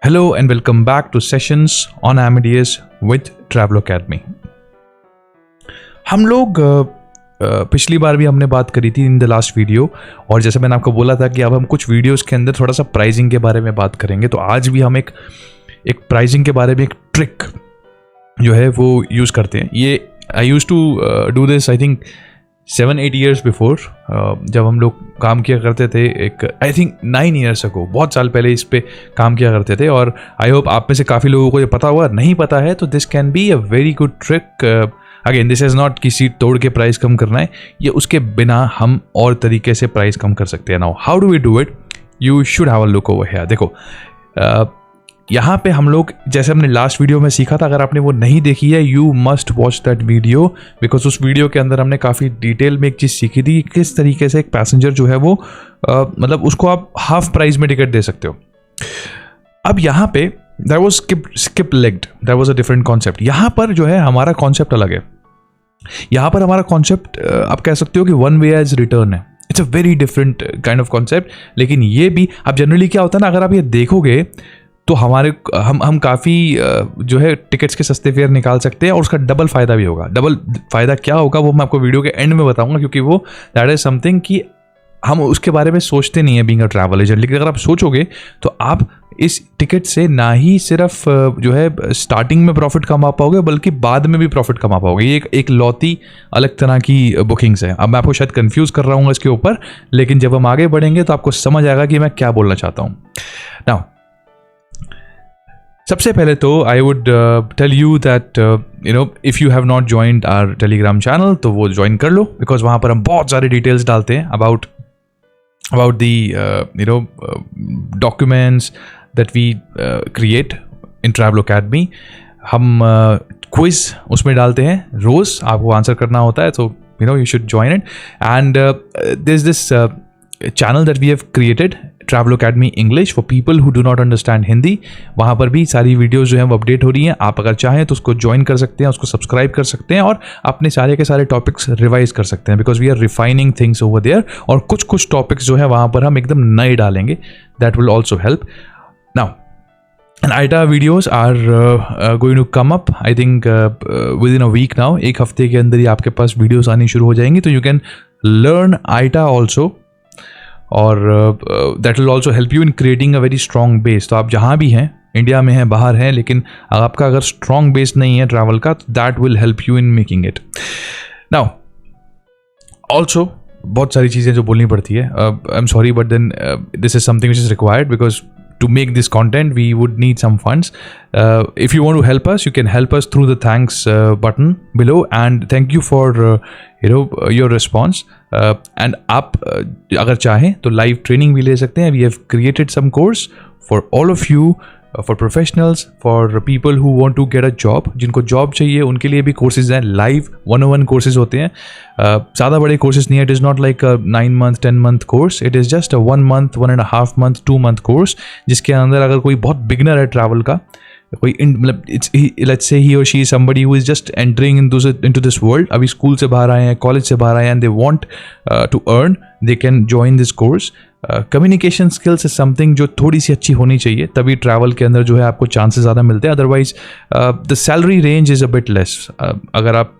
Hello and welcome back to sessions on Amadeus with Travel Academy. हम लोग पिछली बार भी हमने बात करी थी इन द लास्ट वीडियो, और जैसे मैंने आपको बोला था कि अब हम कुछ वीडियोस के अंदर थोड़ा सा प्राइसिंग के बारे में बात करेंगे। तो आज भी हम एक प्राइसिंग के बारे में एक ट्रिक जो है वो यूज़ करते हैं। ये I use to do this I think 7-8 years before, जब हम लोग काम किया करते थे एक आई थिंक 9 years अगो, बहुत साल पहले इस पे काम किया करते थे। और आई होप आप में से काफ़ी लोगों को ये पता होगा। नहीं पता है तो this can be a very good trick. Again this is not कि सीट तोड़ के प्राइस कम करना है, ये उसके बिना हम और तरीके से प्राइस कम कर सकते हैं। Now how do we do it? You should have a look over here. देखो यहाँ पे हम लोग जैसे हमने लास्ट वीडियो में सीखा था, अगर आपने वो नहीं देखी है you must watch that video, because उस वीडियो के अंदर हमने काफ़ी डिटेल में एक चीज़ सीखी थी, किस तरीके से एक पैसेंजर जो है वो मतलब उसको आप हाफ प्राइस में टिकट दे सकते हो। अब यहाँ पे that was skip legged, that was a different concept. यहाँ पर जो है हमारा कॉन्सेप्ट अलग है। यहाँ पर हमारा कॉन्सेप्ट आप कह सकते हो कि वन वे एज रिटर्न है। It's a very different kind of concept. लेकिन ये भी अब जनरली क्या होता है ना, अगर आप ये देखोगे तो हम काफ़ी जो है टिकट्स के सस्ते फेयर निकाल सकते हैं, और उसका डबल फ़ायदा भी होगा। डबल फ़ायदा क्या होगा वो मैं आपको वीडियो के एंड में बताऊंगा, क्योंकि वो दैट इज़ समथिंग कि हम उसके बारे में सोचते नहीं है बीइंग अ ट्रैवल एजेंट। लेकिन अगर आप सोचोगे तो आप इस टिकट से ना ही सिर्फ जो है स्टार्टिंग में प्रॉफिट कमा पाओगे, बल्कि बाद में भी प्रॉफिट कमा पाओगे। ये एक लौती अलग तरह की बुकिंग्स है। अब मैं आपको शायद कंफ्यूज कर रहा हूँ इसके ऊपर, लेकिन जब हम आगे बढ़ेंगे तो आपको समझ आएगा कि मैं क्या बोलना चाहता हूँ। नाउ सबसे पहले तो I would tell you that if you have not joined our telegram channel तो वो ज्वाइन कर लो, बिकॉज वहाँ पर हम बहुत सारे डिटेल्स डालते हैं about the documents that we create in travel academy. हम क्विज उसमें डालते हैं, रोज़ आपको आंसर करना होता है, तो you should join it. And there's this channel that we have created, travel academy English, for people who do not understand Hindi. वहाँ पर भी सारी वीडियोज़ जो हैं वो अपडेट हो रही हैं। आप अगर चाहें तो उसको ज्वाइन कर सकते हैं, उसको सब्सक्राइब कर सकते हैं, और अपने सारे के सारे टॉपिक्स रिवाइज कर सकते हैं, because we are refining things over there. और कुछ टॉपिक्स जो है वहाँ पर हम एकदम नए डालेंगे, that will also help. Now and AITA videos are going to come up I think within a week now। एक हफ्ते के अंदर ही आपके पास वीडियोस आनी शुरू हो जाएंगी, तो you can learn AITA also, और that will also help you in creating a very strong base. तो आप जहाँ भी हैं, इंडिया में हैं, बाहर हैं, लेकिन आपका अगर स्ट्रॉन्ग बेस नहीं है ट्रैवल का, तो that will help you in making it. Now also बहुत सारी चीज़ें जो बोलनी पड़ती है, I am sorry but then this is something which is required, because to make this content we would need some funds. If you want to help us, you can help us through the thanks button below, and thank you for your response. And आप अगर चाहें तो live training भी ले सकते हैं। We have created some course for all of you, for professionals, for people who want to get a job, जिनको job चाहिए उनके लिए भी कोर्सेज हैं। लाइव 101 कोर्सेज होते हैं, ज़्यादा बड़े कोर्सेज नहीं है। It is not like 9 month 10 month course, it is just 1 month 1.5 month 2 month course, जिसके अंदर अगर कोई बहुत बिगनर है ट्रैवल का, कोई मतलब लेट्स से ही और she somebody who is just entering into this world, अभी स्कूल से बाहर आए हैं, कॉलेज से बाहर आए हैं, and they want to earn, they can join this course. Communication skills is something जो थोड़ी सी अच्छी होनी चाहिए, तभी ट्रैवल के अंदर जो है आपको चांसेस ज़्यादा मिलते हैं। Otherwise the salary range is a bit less. अगर आप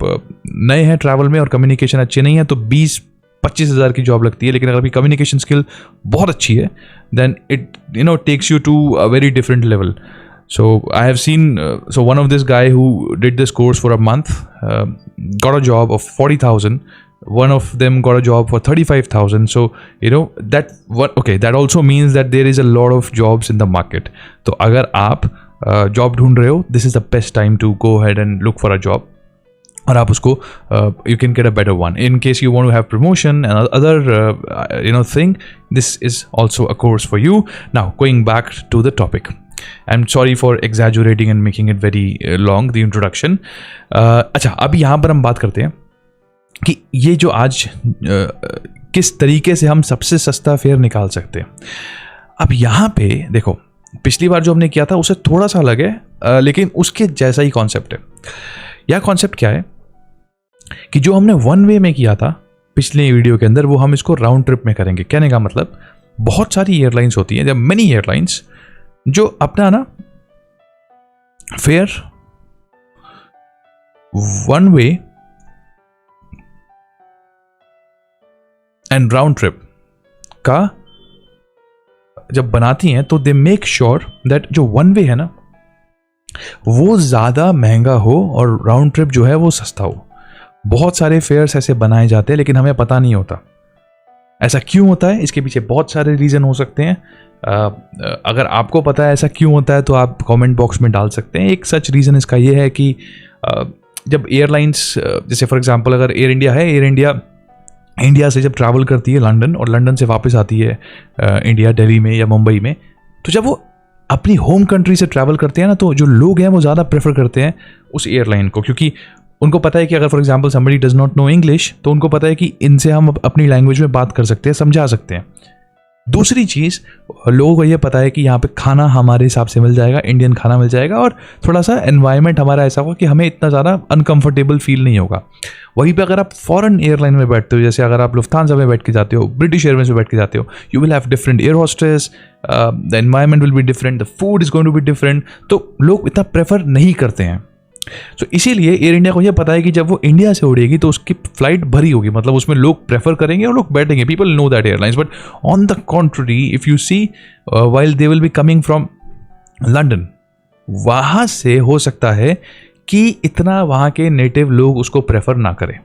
नए हैं ट्रैवल में और कम्युनिकेशन अच्छी नहीं है तो 20-25 हज़ार की जॉब लगती है। लेकिन अगर आपकी कम्युनिकेशन स्किल बहुत अच्छी है, then it takes you to a very different level. So I have seen, so one of this guy who did this course for a month got a job of 40,000. One of them got a job for 35,000. So that also means that there is a lot of jobs in the market. तो अगर आप job ढूंढ रहे हो, this is the best time to go ahead and look for a job. और आप उसको you can get a better one. In case you want to have promotion and other thing, this is also a course for you. Now going back to the topic. I'm sorry for exaggerating and making it very long, the introduction. अच्छा, अब यहाँ पर हम बात करते हैं कि ये जो आज किस तरीके से हम सबसे सस्ता फेयर निकाल सकते हैं। अब यहाँ पे देखो, पिछली बार जो हमने किया था उससे थोड़ा सा अलग है, लेकिन उसके जैसा ही कॉन्सेप्ट है। यह कॉन्सेप्ट क्या है कि जो हमने वन वे में किया था पिछले वीडियो के अंदर, वो हम इसको राउंड ट्रिप में करेंगे। कहने का मतलब, बहुत सारी एयरलाइंस होती हैं, देयर आर मेनी एयरलाइंस जो अपना ना fair one way and round trip का जब बनाती हैं तो दे मेक श्योर दैट जो वन वे है ना वो ज़्यादा महंगा हो और राउंड ट्रिप जो है वो सस्ता हो। बहुत सारे फेयर्स ऐसे बनाए जाते हैं लेकिन हमें पता नहीं होता ऐसा क्यों होता है। इसके पीछे बहुत सारे रीज़न हो सकते हैं। अगर आपको पता है ऐसा क्यों होता है तो आप कमेंट बॉक्स में डाल सकते हैं। एक सच रीज़न इसका ये है कि जब एयरलाइंस जैसे फॉर एग्जांपल अगर एयर इंडिया है, एयर इंडिया से जब ट्रैवल करती है लंदन और लंदन से वापस आती है इंडिया दिल्ली में या मुंबई में, तो जब वो अपनी होम कंट्री से ट्रैवल करते हैं ना तो जो लोग हैं वो ज़्यादा प्रेफर करते हैं उस एयरलाइन को, क्योंकि उनको पता है कि अगर for example somebody does not know English तो उनको पता है कि इनसे हम अपनी लैंग्वेज में बात कर सकते हैं, समझा सकते हैं। दूसरी चीज़, लोगों को ये पता है कि यहाँ पे खाना हमारे हिसाब से मिल जाएगा, इंडियन खाना मिल जाएगा और थोड़ा सा एनवायरनमेंट हमारा ऐसा होगा कि हमें इतना ज़्यादा अनकंफर्टेबल फील नहीं होगा। वहीं पे अगर आप फॉरेन एयरलाइन में बैठते हो, जैसे अगर आप लुफ्थांसा में बैठ के जाते हो, ब्रिटिश एयरवेज में बैठ के जाते हो, you will have different air hostess, the environment will be different, the food is going to be different, तो लोग इतना प्रेफर नहीं करते हैं। तो इसीलिए एयर इंडिया को यह पता है कि जब वो इंडिया से उड़ेगी तो उसकी फ्लाइट भरी होगी, मतलब उसमें लोग प्रेफर करेंगे और लोग बैठेंगे, people know that airlines. But on the contrary if you see while they will be coming from London, वहाँ से हो सकता है कि इतना वहाँ के नेटिव लोग उसको प्रेफर ना करें।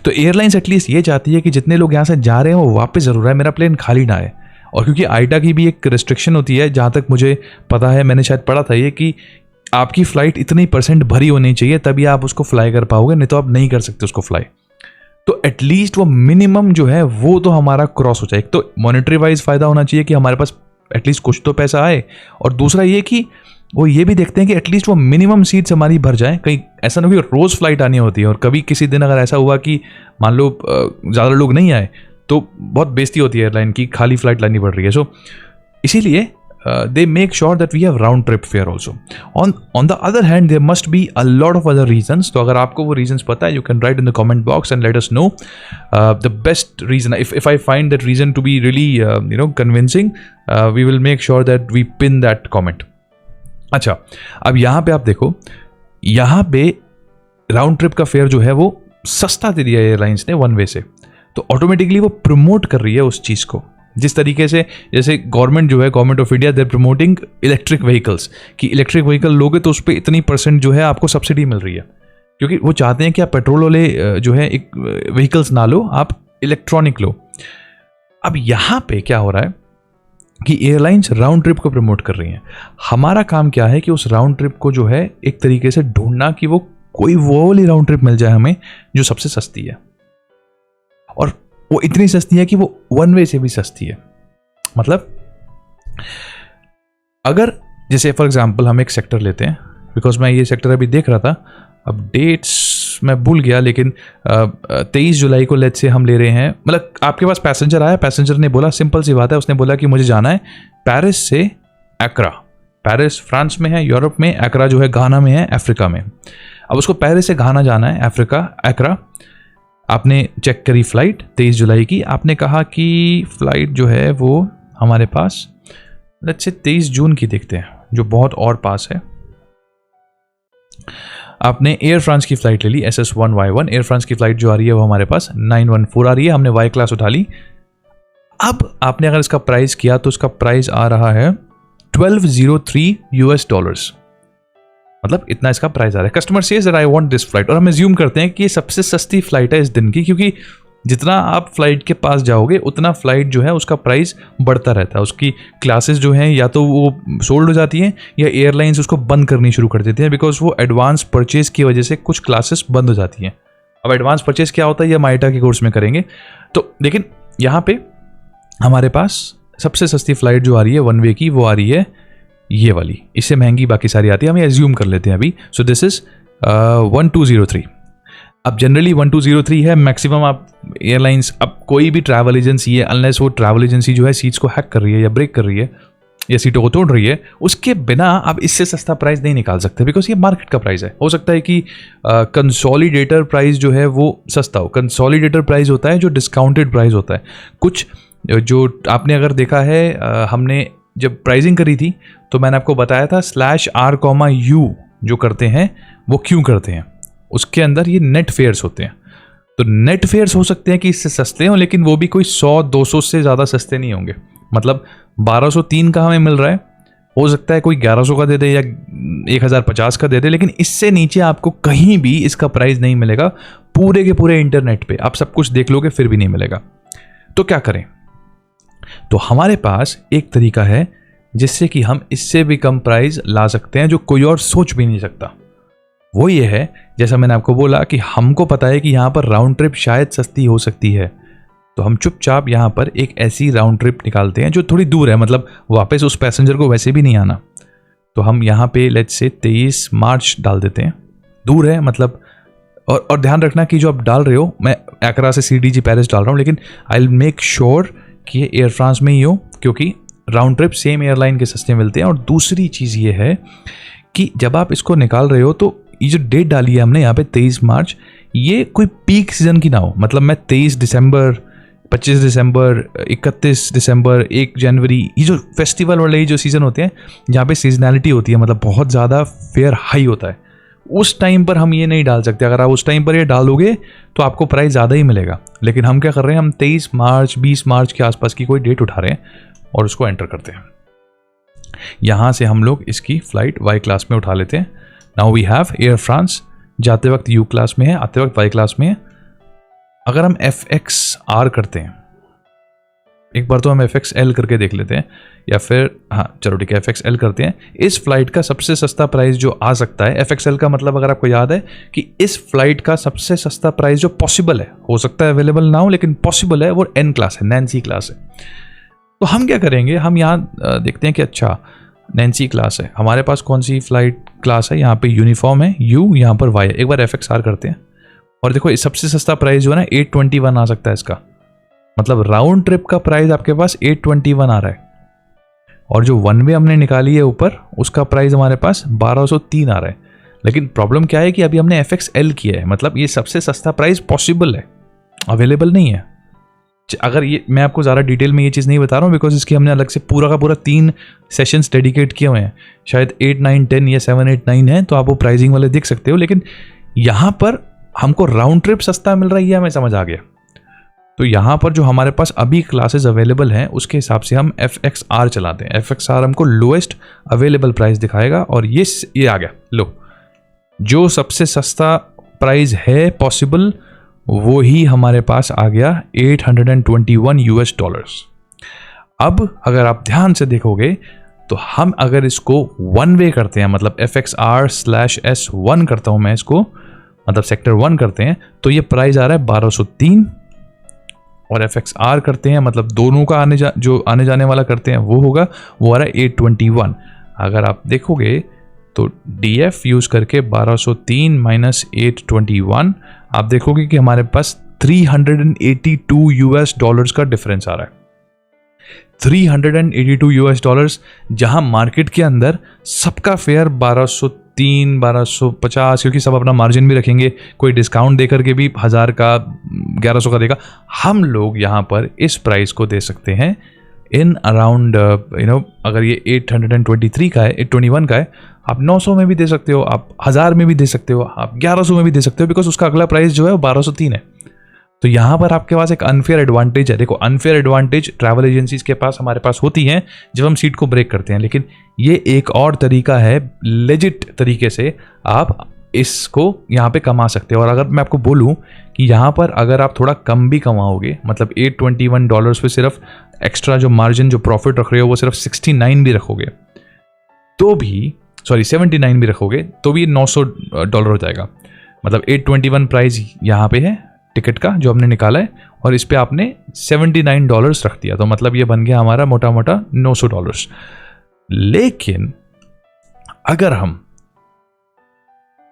तो एयरलाइंस एटलीस्ट ये चाहती है कि जितने लोग यहाँ से जा रहे हैं वो वापस ज़रूर आए, मेरा प्लेन खाली ना आए। और क्योंकि आईटा की भी एक रिस्ट्रिक्शन होती है, जहाँ तक मुझे पता है, मैंने शायद पढ़ा था ये, कि आपकी फ़्लाइट इतनी % भरी होनी चाहिए तभी आप उसको फ्लाई कर पाओगे, नहीं तो आप नहीं कर सकते उसको फ्लाई। तो एटलीस्ट वो मिनिमम जो है वो तो हमारा क्रॉस हो जाए। एक तो मॉनेटरी वाइज फ़ायदा होना चाहिए कि हमारे पास एटलीस्ट कुछ तो पैसा आए, और दूसरा ये कि वो ये भी देखते हैं कि एटलीस्ट वो मिनिमम सीट्स हमारी भर जाए। कहीं ऐसा ना हो कि रोज़ फ्लाइट आनी होती है और कभी किसी दिन अगर ऐसा हुआ कि मान लो ज़्यादा लोग नहीं आए तो बहुत बेइज्जती होती है एयरलाइन की, खाली फ्लाइट लानी पड़ रही है। सो इसीलिए they make sure that we have round trip fare also. On the other hand, there must be a lot of other reasons. तो अगर आपको वो reasons पता है, you can write in the comment box and let us know the best reason. If I find that reason to be really convincing, we will make sure that we pin that comment. अच्छा, अब यहाँ पे आप देखो, यहाँ पे round trip का fair जो है वो सस्ता दे दिया एयरलाइंस ने वन वे से, तो ऑटोमेटिकली वो प्रमोट कर रही है उस चीज़ को। जिस तरीके से जैसे गवर्नमेंट जो है, government of India, there promoting electric vehicles, कि इलेक्ट्रिक व्हीकल लोगे तो उस पर इतनी % जो है आपको सब्सिडी मिल रही है, क्योंकि वो चाहते हैं कि आप पेट्रोल वाले जो है एक व्हीकल्स ना लो, आप इलेक्ट्रॉनिक लो। अब यहाँ पे क्या हो रहा है कि एयरलाइंस राउंड ट्रिप को प्रमोट कर रही हैं। हमारा काम क्या है कि उस राउंड ट्रिप को जो है एक तरीके से ढूंढना कि वो कोई वो वाली राउंड ट्रिप मिल जाए हमें जो सबसे सस्ती है, और वो इतनी सस्ती है कि वो वन वे से भी सस्ती है। मतलब अगर जैसे फॉर एग्जांपल हम एक सेक्टर लेते हैं, बिकॉज मैं ये सेक्टर अभी देख रहा था, अब डेट्स मैं भूल गया, लेकिन 23 जुलाई को लेट से हम ले रहे हैं। मतलब आपके पास पैसेंजर आया, पैसेंजर ने बोला, सिंपल सी बात है, उसने बोला कि मुझे जाना है पेरिस से एक्रा। पेरिस फ्रांस में है, यूरोप में, एक्रा जो है घाना में है, अफ्रीका में। अब उसको पेरिस से घाना जाना है, अफ्रीका एक्रा। आपने चेक करी फ़्लाइट 23 जुलाई की, आपने कहा कि फ़्लाइट जो है वो हमारे पास लेट्स से 23 जून की देखते हैं, जो बहुत और पास है। आपने एयर फ्रांस की फ़्लाइट ले ली, SS1Y1। एयर फ्रांस की फ़्लाइट जो आ रही है वो हमारे पास 914 आ रही है, हमने Y क्लास उठा ली। अब आपने अगर इसका प्राइस किया तो इसका प्राइस आ रहा है $1203। मतलब इतना इसका प्राइस आ रहा है। Customer says that I want this flight, और हम एज्यूम करते हैं कि ये सबसे सस्ती फ्लाइट है इस दिन की, क्योंकि जितना आप फ्लाइट के पास जाओगे उतना फ्लाइट जो है उसका प्राइस बढ़ता रहता है। उसकी क्लासेस जो हैं या तो वो सोल्ड हो जाती हैं या एयरलाइंस उसको बंद करनी शुरू कर देती हैं, बिकॉज वो एडवांस परचेज की वजह से कुछ क्लासेस बंद हो जाती हैं। अब एडवांस परचेज क्या होता है ये माइटा के कोर्स में करेंगे। तो लेकिन यहाँ पे हमारे पास सबसे सस्ती फ्लाइट जो आ रही है वन वे की, वो आ रही है ये वाली। इससे महंगी बाकी सारी आती है, हम एज्यूम कर लेते हैं अभी। So this is 1203। अब जनरली 1203 है मैक्सिमम। आप एयरलाइंस, अब कोई भी ट्रैवल एजेंसी है, अनलेस वो ट्रैवल एजेंसी जो है सीट्स को हैक कर रही है या ब्रेक कर रही है या सीटों को तोड़ रही है, उसके बिना आप इससे सस्ता प्राइस नहीं निकाल सकते, बिकॉज ये मार्केट का प्राइस है। हो सकता है कि कंसोलिडेटर प्राइस जो है वो सस्ता हो। कंसोलिडेटर प्राइस होता है जो डिस्काउंटेड प्राइस होता है। कुछ जो आपने अगर देखा है, हमने जब प्राइसिंग करी थी तो मैंने आपको बताया था /R, जो करते हैं वो क्यों करते हैं, उसके अंदर ये नेट फेयर्स होते हैं। तो नेट फेयर्स हो सकते हैं कि इससे सस्ते हों, लेकिन वो भी कोई 100-200 से ज़्यादा सस्ते नहीं होंगे। मतलब 1203 का हमें मिल रहा है, हो सकता है कोई 1100 का दे दे या 1050 का दे दे, लेकिन इससे नीचे आपको कहीं भी इसका प्राइस नहीं मिलेगा। पूरे के पूरे इंटरनेट पे आप सब कुछ देख लोगे फिर भी नहीं मिलेगा। तो क्या करें? तो हमारे पास एक तरीका है जिससे कि हम इससे भी कम प्राइस ला सकते हैं, जो कोई और सोच भी नहीं सकता। वो ये है, जैसा मैंने आपको बोला कि हमको पता है कि यहाँ पर राउंड ट्रिप शायद सस्ती हो सकती है, तो हम चुपचाप यहाँ पर एक ऐसी राउंड ट्रिप निकालते हैं जो थोड़ी दूर है, मतलब वापस उस पैसेंजर को वैसे भी नहीं आना। तो हम यहाँ पे लेट्स से 23 मार्च डाल देते हैं, दूर है मतलब। और ध्यान रखना कि जो आप डाल रहे हो, मैं एकरा से CDG पेरिस डाल रहा हूँ, लेकिन आई विल मेक श्योर कि ये एयर फ्रांस में ही हो, क्योंकि राउंड ट्रिप सेम एयरलाइन के सस्ते मिलते हैं। और दूसरी चीज़ ये है कि जब आप इसको निकाल रहे हो तो ये जो डेट डाली है हमने यहाँ पे 23 मार्च, ये कोई पीक सीजन की ना हो। मतलब मैं 23 दिसंबर, 25 दिसंबर, 31 दिसंबर, 1 जनवरी, ये जो फेस्टिवल वाले जो सीज़न होते हैं जहाँ पे सीजनैलिटी होती है, मतलब बहुत ज़्यादा फेयर हाई होता है, उस टाइम पर हम ये नहीं डाल सकते। अगर आप उस टाइम पर ये डालोगे तो आपको प्राइस ज़्यादा ही मिलेगा। लेकिन हम क्या कर रहे हैं, हम 23 मार्च 20 मार्च के आसपास की कोई डेट उठा रहे हैं और उसको एंटर करते हैं। यहाँ से हम लोग इसकी फ़्लाइट वाई क्लास में उठा लेते हैं। Now we have Air France, जाते वक्त यू क्लास में है, आते वक्त वाई क्लास में है। अगर हम FXR करते हैं, एक बार तो हम FXL करके देख लेते हैं, या फिर हाँ चलो ठीक है FXL करते हैं। इस फ्लाइट का सबसे सस्ता प्राइस जो आ सकता है, FXL का मतलब अगर आपको याद है कि इस फ्लाइट का सबसे सस्ता प्राइस जो पॉसिबल है, हो सकता है अवेलेबल ना हो लेकिन पॉसिबल है, वो N क्लास है, नैन्सी क्लास है। तो हम क्या करेंगे, हम यहाँ देखते हैं कि अच्छा नैन्सी क्लास है, हमारे पास कौन सी फ्लाइट क्लास है, यहाँ पे यूनिफॉर्म है U, यहाँ पर Y है। एक बार FXR करते हैं और देखो सबसे सस्ता प्राइस जो है ना 821 आ सकता है इसका। मतलब राउंड ट्रिप का प्राइस आपके पास 821 आ रहा है, और जो वन वे हमने निकाली है ऊपर, उसका प्राइस हमारे पास 1203 आ रहा है। लेकिन प्रॉब्लम क्या है कि अभी हमने FXL किया है, मतलब ये सबसे सस्ता प्राइस पॉसिबल है, अवेलेबल नहीं है। अगर ये मैं आपको ज़्यादा डिटेल में ये चीज़ नहीं बता रहा हूँ, बिकॉज इसकी हमने अलग से पूरा का पूरा 3 सेशंस डेडिकेट किए हुए हैं, शायद 8, 9, 10 या 7, 8, 9 है, तो आप वो प्राइसिंग वाले देख सकते हो। लेकिन यहाँ पर हमको राउंड ट्रिप सस्ता मिल रहा है, हमें समझ आ गया। तो यहाँ पर जो हमारे पास अभी क्लासेस अवेलेबल हैं उसके हिसाब से हम FXR चलाते हैं। FXR हमको लोएस्ट अवेलेबल प्राइस दिखाएगा, और ये आ गया, लो जो सबसे सस्ता प्राइस है पॉसिबल वो ही हमारे पास आ गया $821। अब अगर आप ध्यान से देखोगे तो हम अगर इसको वन वे करते हैं, मतलब FXR/S1 करता हूं मैं इसको, मतलब सेक्टर 1 करते हैं, तो ये प्राइस आ रहा है 1203, और FXR करते हैं मतलब दोनों का जो आने जाने वाला करते हैं वो आ रहा है 821। अगर आप देखोगे तो DF यूज करके 1203 माइनस 821, आप देखोगे कि हमारे पास $382 का डिफरेंस आ रहा है। $382, जहां मार्केट के अंदर सबका फेयर 1203, 1250, क्योंकि सब अपना मार्जिन भी रखेंगे, कोई डिस्काउंट देकर के भी 1000 का 1100 का देगा। हम लोग यहाँ पर इस प्राइस को दे सकते हैं इन अराउंड अगर ये 823 का है, 821 का है, आप 900 में भी दे सकते हो, आप 1000 में भी दे सकते हो, आप 1100 में भी दे सकते हो, बिकॉज उसका अगला प्राइस जो है वो 1203 है। तो यहाँ पर आपके पास एक अनफेयर एडवांटेज है। देखो अनफेयर एडवांटेज ट्रैवल एजेंसीज के पास हमारे पास होती हैं जब हम सीट को ब्रेक करते हैं, लेकिन ये एक और तरीका है, लेजिट तरीके से आप इसको यहाँ पे कमा सकते हो। और अगर मैं आपको बोलूँ कि यहाँ पर अगर आप थोड़ा कम भी कमाओगे, मतलब $821 पे सिर्फ एक्स्ट्रा जो मार्जिन जो प्रॉफिट रख रहे हो वो सिर्फ 69 भी रखोगे तो भी, सॉरी 79 भी रखोगे तो भी $900 हो जाएगा। मतलब 821 प्राइस यहाँ पे है टिकट का जो हमने निकाला है, और इस पे आपने $79 रख दिया, तो मतलब ये बन गया हमारा मोटा मोटा $900। लेकिन अगर हम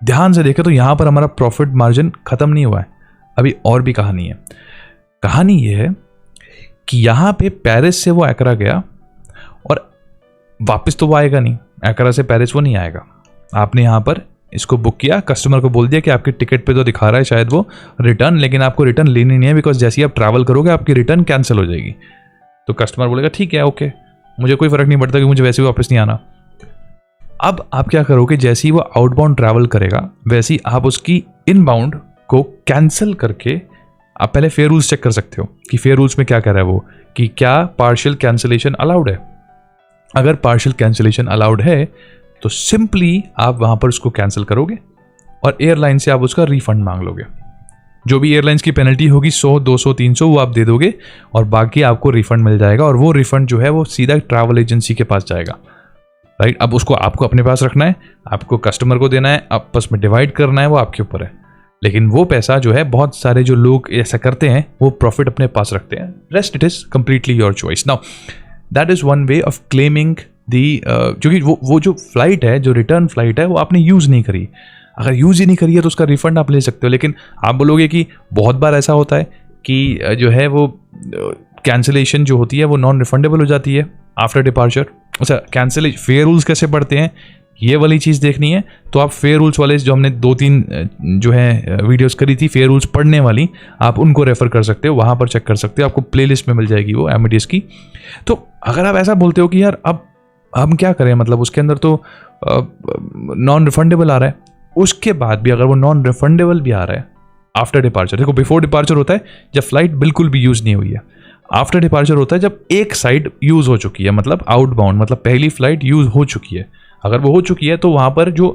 ध्यान से देखें तो यहां पर हमारा प्रॉफिट मार्जिन खत्म नहीं हुआ है, अभी और भी कहानी है। कहानी ये है कि यहां पे पेरिस से वो एकरा गया और वापस तो वो आएगा नहीं, एकरा से पेरिस वो नहीं आएगा। आपने यहां पर इसको बुक किया, कस्टमर को बोल दिया कि आपके टिकट पे तो दिखा रहा है शायद वो रिटर्न, लेकिन आपको रिटर्न लेनी नहीं है, बिकॉज जैसे ही आप ट्रैवल करोगे आपकी रिटर्न कैंसिल हो जाएगी। तो कस्टमर बोलेगा ठीक है ओके, मुझे कोई फ़र्क नहीं पड़ता कि मुझे वैसे ही वापस नहीं आना। अब आप क्या करोगे, जैसे ही वो आउटबाउंड ट्रैवल करेगा वैसे ही आप उसकी इनबाउंड को कैंसिल करके आप पहले फेयर रूल्स चेक कर सकते हो कि फेयर रूल्स में क्या कह रहा है वो, कि क्या पार्शियल कैंसिलेशन अलाउड है। अगर पार्शियल कैंसिलेशन अलाउड है तो सिंपली आप वहाँ पर उसको कैंसिल करोगे और एयरलाइन से आप उसका रिफंड मांग लोगे। जो भी एयरलाइंस की पेनल्टी होगी 100, 200, 300 वो आप दे दोगे और बाकी आपको रिफंड मिल जाएगा। और वो रिफंड जो है वो सीधा ट्रैवल एजेंसी के पास जाएगा, राइट। अब उसको आपको अपने पास रखना है, आपको कस्टमर को देना है, आपस में डिवाइड करना है, वो आपके ऊपर है। लेकिन वो पैसा जो है, बहुत सारे जो लोग ऐसा करते हैं वो प्रॉफिट अपने पास रखते हैं। Rest it is completely your choice. Now that is one way of claiming the, क्योंकि वो जो फ्लाइट है, जो रिटर्न फ्लाइट है, वो आपने यूज़ नहीं करी। अगर यूज़ ही नहीं करी है तो उसका रिफंड आप ले सकते हो। लेकिन आप बोलोगे कि बहुत बार ऐसा होता है कि जो है वो कैंसिलेशन जो होती है वो नॉन रिफंडेबल हो जाती है आफ्टर डिपार्चर। अच्छा, कैंसिलेशन फेयर रूल्स कैसे पढ़ते हैं ये वाली चीज़ देखनी है तो आप फेयर रूल्स वाले जो हमने 2-3 जो है वीडियोस करी थी फेयर रूल्स पढ़ने वाली, आप उनको रेफर कर सकते हो, वहाँ पर चेक कर सकते हो, आपको प्लेलिस्ट में मिल जाएगी वो एमिडियस की। तो अगर आप ऐसा बोलते हो कि यार अब हम क्या करें, मतलब उसके अंदर तो नॉन रिफंडेबल आ रहा है, उसके बाद भी अगर वो नॉन रिफंडेबल भी आ रहा है आफ्टर डिपार्चर, देखो बिफोर डिपार्चर होता है जब फ्लाइट बिल्कुल भी यूज़ नहीं हुई है, आफ्टर डिपार्चर होता है जब एक साइड यूज़ हो चुकी है, मतलब आउटबाउंड, मतलब पहली फ्लाइट यूज़ हो चुकी है। अगर वो हो चुकी है तो वहाँ पर जो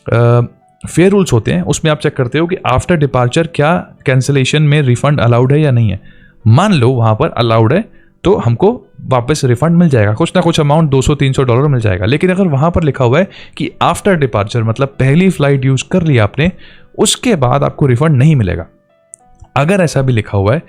फेयर रूल्स होते हैं उसमें आप चेक करते हो कि आफ्टर डिपार्चर क्या कैंसिलेशन में रिफंड अलाउड है या नहीं है। मान लो वहाँ पर अलाउड है तो हमको वापस रिफंड मिल जाएगा, कुछ ना कुछ अमाउंट $200-300 मिल जाएगा। लेकिन अगर वहाँ पर लिखा हुआ है कि आफ्टर डिपार्चर, मतलब पहली फ्लाइट यूज़ कर ली आपने, उसके बाद आपको रिफंड नहीं मिलेगा, अगर ऐसा भी लिखा हुआ है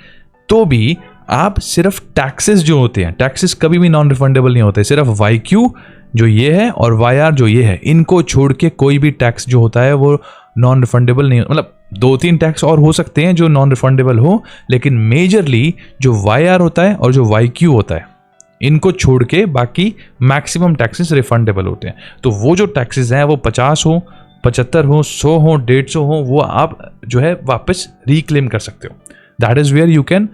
तो भी आप सिर्फ टैक्सेस जो होते हैं, टैक्सेस कभी भी नॉन रिफंडेबल नहीं होते, सिर्फ YQ जो ये है और YR जो ये है, इनको छोड़ के कोई भी टैक्स जो होता है वो नॉन रिफंडेबल नहीं, मतलब 2-3 टैक्स और हो सकते हैं जो नॉन रिफंडेबल हो, लेकिन मेजरली जो YR होता है और जो YQ होता है, इनको छोड़ के बाकी मैक्सिमम टैक्सेस रिफंडेबल होते हैं। तो वो जो टैक्सेस हैं वो 50 हो, 75 हो, 100 हो, 150 हो, वो आप जो है वापस रिक्लेम कर सकते हो। That is where you can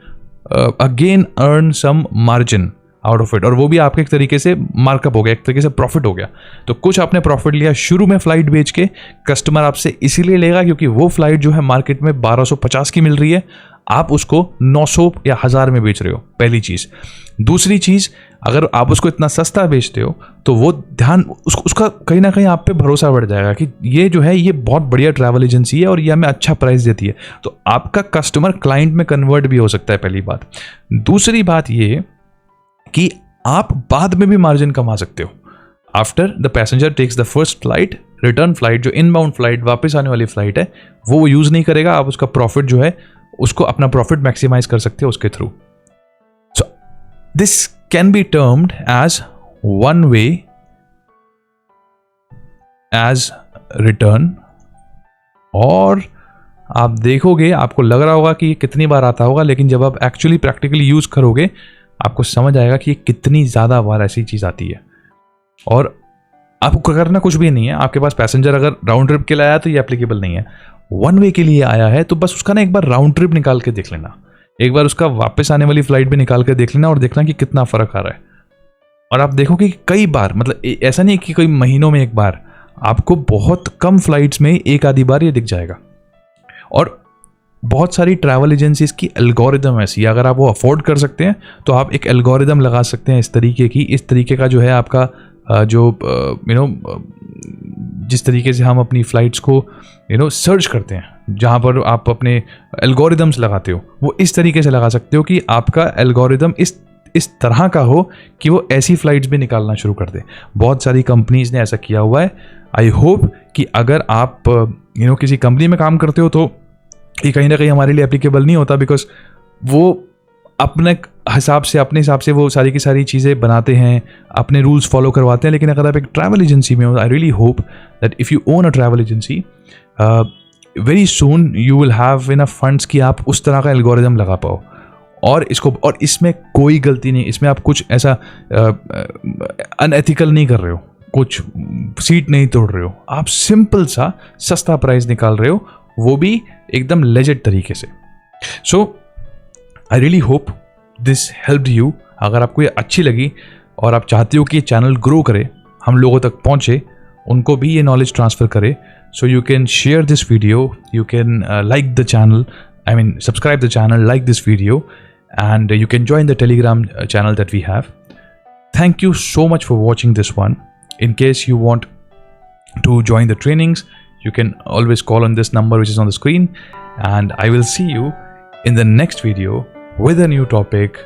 again earn some margin out of it, और वो भी आपके एक तरीके से मार्कअप हो गया, एक तरीके से प्रॉफिट हो गया। तो कुछ आपने प्रॉफिट लिया शुरू में फ्लाइट बेच के, कस्टमर आपसे इसीलिए लेगा क्योंकि वो फ्लाइट जो है मार्केट में 1250 की मिल रही है, आप उसको 900 या 1000 में बेच रहे हो, पहली चीज़। दूसरी चीज़, अगर आप उसको इतना सस्ता बेचते हो तो वो ध्यान उसका कहीं ना कहीं आप पे भरोसा बढ़ जाएगा कि ये जो है ये बहुत बढ़िया ट्रैवल एजेंसी है और ये हमें अच्छा प्राइस देती है, तो आपका कस्टमर क्लाइंट में कन्वर्ट भी हो सकता है, पहली बात। दूसरी बात ये कि आप बाद में भी मार्जिन कमा सकते हो। After the passenger takes the first flight, return flight जो इनबाउंड फ्लाइट वापस आने वाली फ्लाइट है वो यूज़ नहीं करेगा, आप उसका प्रॉफिट जो है उसको अपना प्रॉफिट मैक्सिमाइज कर सकते हो उसके थ्रू। So this can be termed as one way as return. और आप देखोगे, आपको लग रहा होगा कि ये कितनी बार आता होगा, लेकिन जब आप एक्चुअली प्रैक्टिकली यूज़ करोगे आपको समझ आएगा कि ये कितनी ज़्यादा बार ऐसी चीज़ आती है। और आपको करना कुछ भी नहीं है, आपके पास पैसेंजर अगर राउंड ट्रिप के लिए आया तो ये एप्लीकेबल नहीं है, वन वे के लिए आया है तो बस उसका ना एक बार राउंड ट्रिप निकाल के देख लेना, एक बार उसका वापस आने वाली फ्लाइट भी निकाल के देख लेना और देखना कि कितना फ़र्क आ रहा है। और आप देखोगे कि कई बार, मतलब ऐसा नहीं कि कोई महीनों में एक बार, आपको बहुत कम फ्लाइट्स में एक आधी बार ये दिख जाएगा। और बहुत सारी ट्रैवल एजेंसीज की एल्गोरिदम ऐसी है, अगर आप वो अफोर्ड कर सकते हैं तो आप एक एल्गोरिदम लगा सकते हैं इस तरीके की, इस तरीके का जो है आपका जो जिस तरीके से हम अपनी फ़्लाइट्स को सर्च करते हैं, जहाँ पर आप अपने एल्गोरिदम्स लगाते हो, वो इस तरीके से लगा सकते हो कि आपका एल्गोरिदम इस तरह का हो कि वो ऐसी फ़्लाइट्स भी निकालना शुरू कर दे। बहुत सारी कंपनीज़ ने ऐसा किया हुआ है। आई होप कि अगर आप किसी कंपनी में काम करते हो तो ये कहीं ना कहीं हमारे लिए एप्लीकेबल नहीं होता, बिकॉज वो अपने हिसाब से वो सारी की सारी चीज़ें बनाते हैं, अपने रूल्स फॉलो करवाते हैं। लेकिन अगर आप एक ट्रैवल एजेंसी में हो, आई really hope that if you own a travel agency very soon you will have enough funds कि आप उस तरह का एल्गोरिदम लगा पाओ। और इसमें कोई गलती नहीं, इसमें आप कुछ ऐसा अनएथिकल नहीं कर रहे हो, कुछ सीट नहीं तोड़ रहे हो, आप सिंपल सा सस्ता प्राइस निकाल रहे हो, वो भी एकदम लेजिट तरीके से। So I really hope this helped you. अगर आपको ये अच्छी लगी और आप चाहते हो कि चैनल ग्रो करे, हम लोगों तक पहुँचे, उनको भी ये नॉलेज ट्रांसफ़र करे, so you can share this video, you can like the channel, I mean subscribe the channel, like this video, and you can join the Telegram channel that we have. Thank you so much for watching this one. In case you want to join the trainings, you can always call on this number which is on the screen, and I will see you in the next video with a new topic.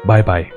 Bye bye.